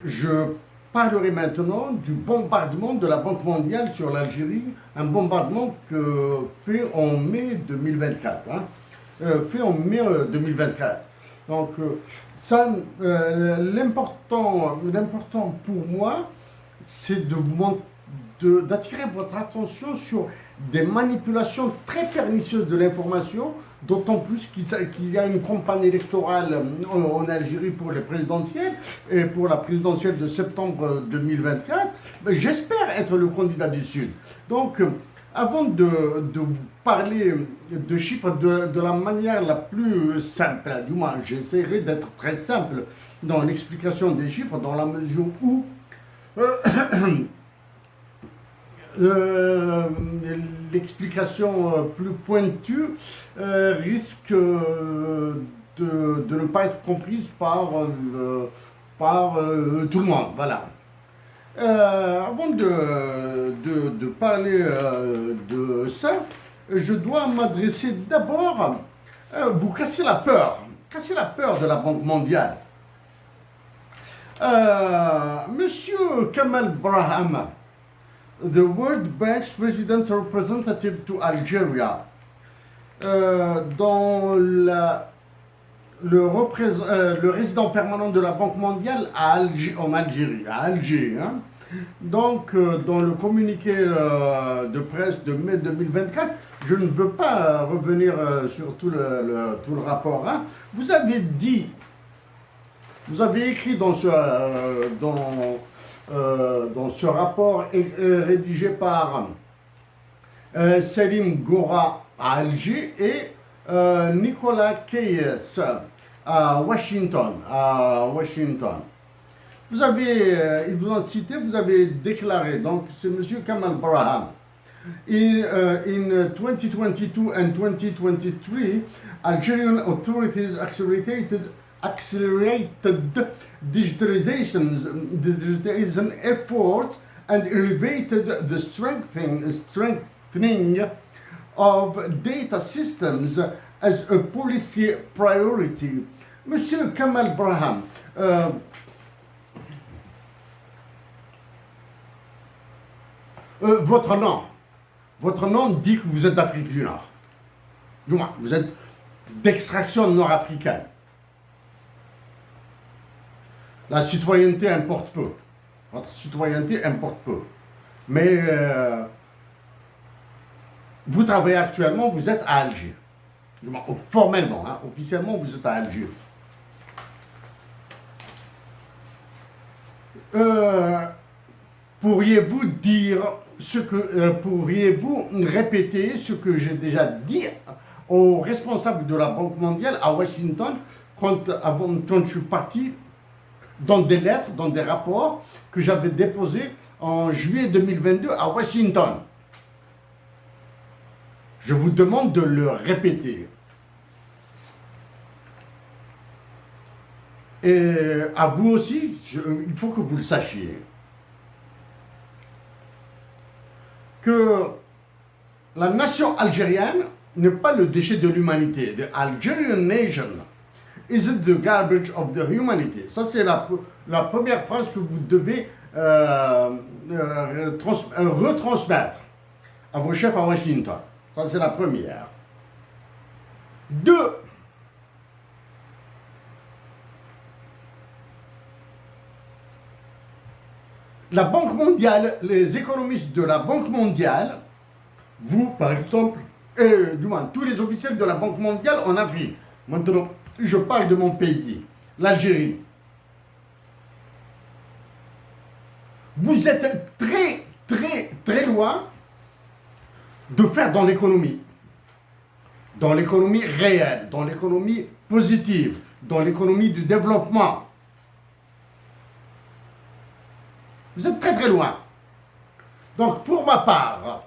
Je parlerai maintenant du bombardement de la Banque mondiale sur l'Algérie, un bombardement fait en mai 2024. Fait en mai 2024. Donc, l'important pour moi, c'est d'attirer votre attention sur des manipulations très pernicieuses de l'information, d'autant plus qu'il y a une campagne électorale en Algérie pour les présidentielles et pour la présidentielle de septembre 2024. J'espère être le candidat du Sud. Donc, avant de vous parler de chiffres de la manière la plus simple, du moins j'essaierai d'être très simple dans l'explication des chiffres, dans la mesure où l'explication plus pointue risque de ne pas être comprise par tout le monde. Voilà. Avant de parler de ça, je dois m'adresser d'abord, vous casser la peur de la Banque mondiale. Monsieur Kamal Brahama, the World Bank's President Representative to Algeria, dont le résident permanent de la Banque mondiale en Algérie, à Alger. Donc, dans le communiqué de presse de mai 2024, je ne veux pas revenir sur tout le rapport. Vous avez écrit dans ce rapport rédigé par Selim Gora à Alger et Nicolas Keyes à Washington. Ils vous ont cité, vous avez déclaré, donc c'est M. Kamal Braham. In 2022 and 2023, Algerian authorities accelerated digitalization efforts and elevated the strengthening of data systems as a policy priority. Monsieur Kamal Braham, votre nom dit que vous êtes d'Afrique du Nord. Du moins, vous êtes d'extraction nord-africaine. La citoyenneté importe peu. Votre citoyenneté importe peu. Mais vous travaillez actuellement, vous êtes à Alger. Du moins, formellement, officiellement, vous êtes à Alger. Pourriez-vous répéter ce que j'ai déjà dit aux responsables de la Banque mondiale à Washington quand je suis parti, dans des lettres, dans des rapports que j'avais déposés en juillet 2022 à Washington? Je vous demande de le répéter. Et à vous aussi, il faut que vous le sachiez. Que la nation algérienne n'est pas le déchet de l'humanité. The Algerian nation isn't the garbage of the humanity. Ça, c'est la première phrase que vous devez retransmettre à vos chefs à Washington. Ça, c'est la première. 2. La Banque mondiale, les économistes de la Banque mondiale, vous par exemple, et du moins tous les officiels de la Banque mondiale en Afrique. Maintenant, je parle de mon pays, l'Algérie. Vous êtes très, très, très loin de faire dans l'économie réelle, dans l'économie positive, dans l'économie du développement. Vous êtes très très loin. Donc pour ma part,